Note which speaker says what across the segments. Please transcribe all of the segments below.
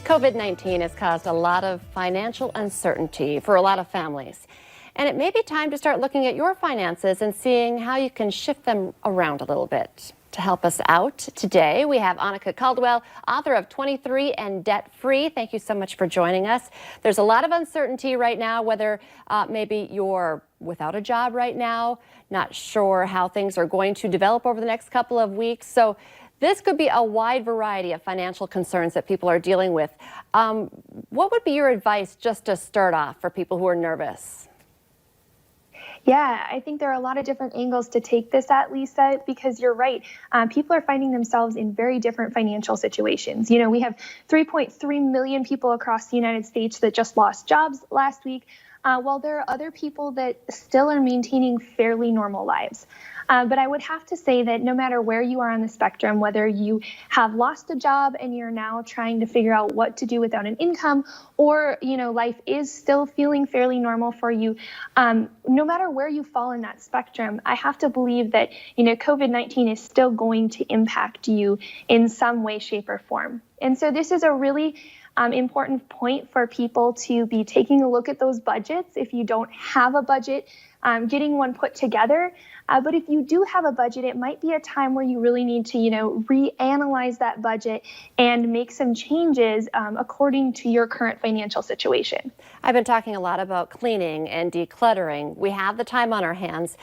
Speaker 1: COVID-19 has caused a lot of financial uncertainty for a lot of families. And it may be time to start looking at your finances and seeing how you can shift them around a little bit. To help us out today, we have Annika Caldwell, author of 23 and Debt Free. Thank you so much for joining us. There's a lot of uncertainty right now, whether maybe you're without a job right now, not sure how things are going to develop over the next couple of weeks. So this could be a wide variety of financial concerns that people are dealing with. What would be your advice just to start off for people who are nervous?
Speaker 2: Yeah, I think there are a lot of different angles to take this at, Lisa, because you're right. People are finding themselves in very different financial situations. You know, we have 3.3 million people across the United States that just lost jobs last week, while there are other people that still are maintaining fairly normal lives. But I would have to say that no matter where you are on the spectrum, whether you have lost a job and you're now trying to figure out what to do without an income, or, you know, life is still feeling fairly normal for you, no matter where you fall in that spectrum, I have to believe that, you know, COVID-19 is still going to impact you in some way, shape, or form. And so this is a really important point for people to be taking a look at those budgets. If you don't have a budget, getting one put together. But if you do have a budget, it might be a time where you really need to, you know, reanalyze that budget and make some changes according to your current financial situation.
Speaker 1: I've been talking a lot about cleaning and decluttering. We have the time on our hands.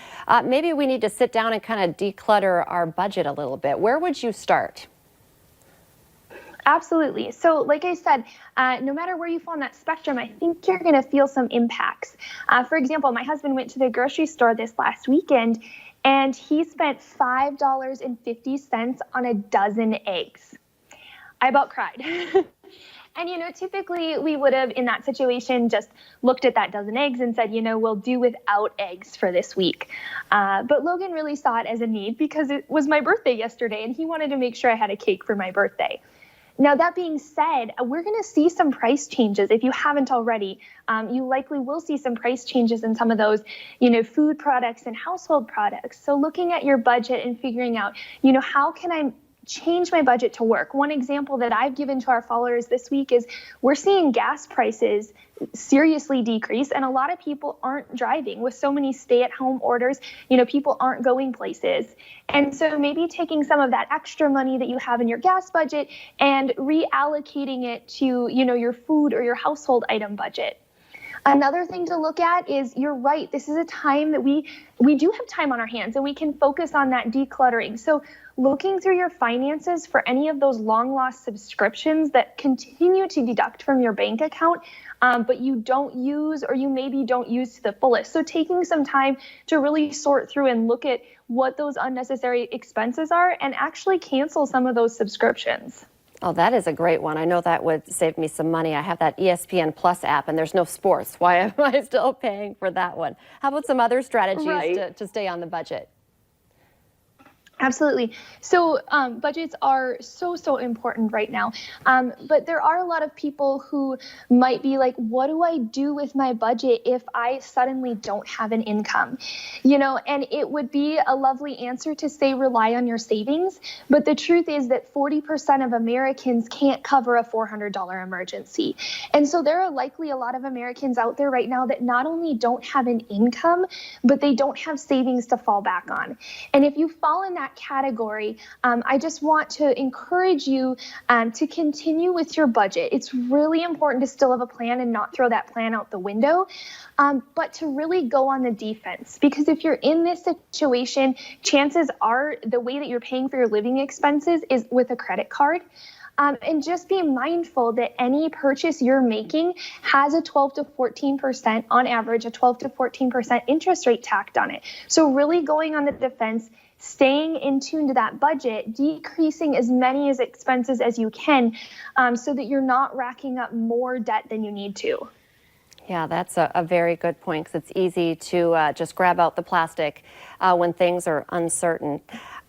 Speaker 1: Maybe we need to sit down and kind of declutter our budget a little bit. Where would you start?
Speaker 2: Absolutely. So like I said, no matter where you fall on that spectrum, I think you're going to feel some impacts. For example, my husband went to the grocery store this last weekend and he spent $5.50 on a dozen eggs. I about cried. And, you know, typically we would have in that situation just looked at that dozen eggs and said, you know, we'll do without eggs for this week. But Logan really saw it as a need because it was my birthday yesterday and he wanted to make sure I had a cake for my birthday. Now, that being said, we're going to see some price changes. If you haven't already, you likely will see some price changes in some of those, you know, food products and household products. So looking at your budget and figuring out, you know, how can I change my budget to work? One example that I've given to our followers this week is we're seeing gas prices seriously decrease, and a lot of people aren't driving with so many stay-at-home orders. You know, people aren't going places. And so maybe taking some of that extra money that you have in your gas budget and reallocating it to, you know, your food or your household item budget. Another thing to look at is, you're right, this is a time that we do have time on our hands and we can focus on that decluttering. So looking through your finances for any of those long lost subscriptions that continue to deduct from your bank account, but you don't use, or you maybe don't use to the fullest. So taking some time to really sort through and look at what those unnecessary expenses are and actually cancel some of those subscriptions.
Speaker 1: Oh, that is a great one. I know that would save me some money. I have that ESPN Plus app and there's no sports. Why am I still paying for that one? How about some other strategies to stay on the budget?
Speaker 2: Absolutely. So budgets are so important right now. But there are a lot of people who might be like, what do I do with my budget if I suddenly don't have an income? You know, and it would be a lovely answer to say rely on your savings. But the truth is that 40% of Americans can't cover a $400 emergency. And so there are likely a lot of Americans out there right now that not only don't have an income, but they don't have savings to fall back on. And if you fall in that category, I just want to encourage you to continue with your budget. It's really important to still have a plan and not throw that plan out the window, but to really go on the defense. Because if you're in this situation, chances are the way that you're paying for your living expenses is with a credit card. And just be mindful that any purchase you're making has a 12 to 14%, on average, a 12 to 14% interest rate tacked on it. So really going on the defense, staying in tune to that budget, decreasing as many expenses as you can so that you're not racking up more debt than you need to.
Speaker 1: Yeah, that's a very good point, because it's easy to just grab out the plastic when things are uncertain.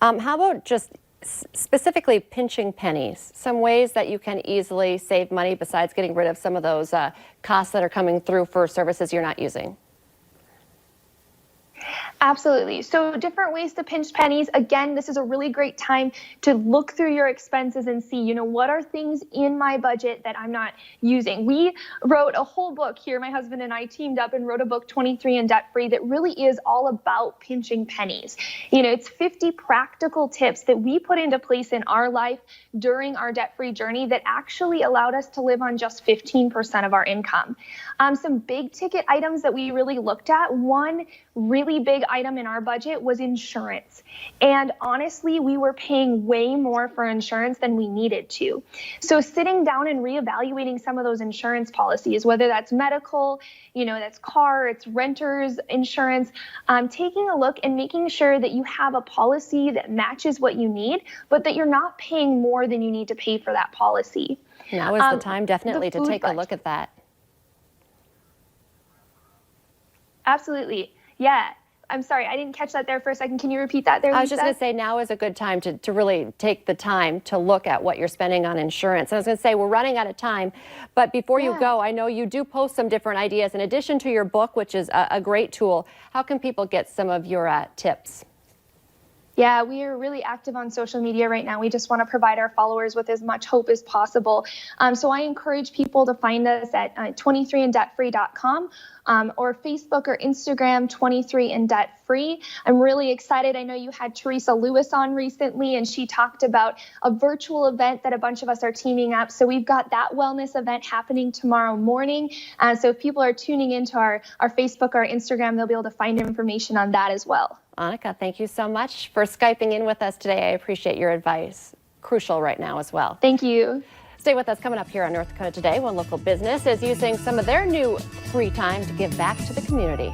Speaker 1: How about just specifically pinching pennies, some ways that you can easily save money besides getting rid of some of those costs that are coming through for services you're not using?
Speaker 2: Absolutely. So different ways to pinch pennies. Again, this is a really great time to look through your expenses and see, what are things in my budget that I'm not using. We wrote a whole book here. My husband and I teamed up and wrote a book, 23 and Debt Free, that really is all about pinching pennies. It's 50 practical tips that we put into place in our life during our debt-free journey that actually allowed us to live on just 15% of our income. Some big ticket items that we really looked at. One really big item in our budget was insurance. And honestly, we were paying way more for insurance than we needed to. So sitting down and reevaluating some of those insurance policies, whether that's medical, that's car, it's renters insurance, taking a look and making sure that you have a policy that matches what you need, but that you're not paying more than you need to pay for that policy.
Speaker 1: Now is the time definitely to take a look at that.
Speaker 2: Absolutely. Yeah. I'm sorry, I didn't catch that there for a second. Can you repeat that there, Lisa?
Speaker 1: I was just going to say now is a good time to really take the time to look at what you're spending on insurance. I was going to say we're running out of time, but before you go, I know you do post some different ideas. In addition to your book, which is a great tool, how can people get some of your tips?
Speaker 2: Yeah, we are really active on social media right now. We just want to provide our followers with as much hope as possible. So I encourage people to find us at 23andDebtFree.com or Facebook or Instagram, 23 and Debt Free. I'm really excited. I know you had Teresa Lewis on recently, and she talked about a virtual event that a bunch of us are teaming up. So we've got that wellness event happening tomorrow morning. So if people are tuning into our Facebook or Instagram, they'll be able to find information on that as well.
Speaker 1: Annika, thank you so much for Skyping in with us today. I appreciate your advice. Crucial right now as well.
Speaker 2: Thank you.
Speaker 1: Stay with us. Coming up here on North Dakota Today, one local business is using some of their new free time to give back to the community.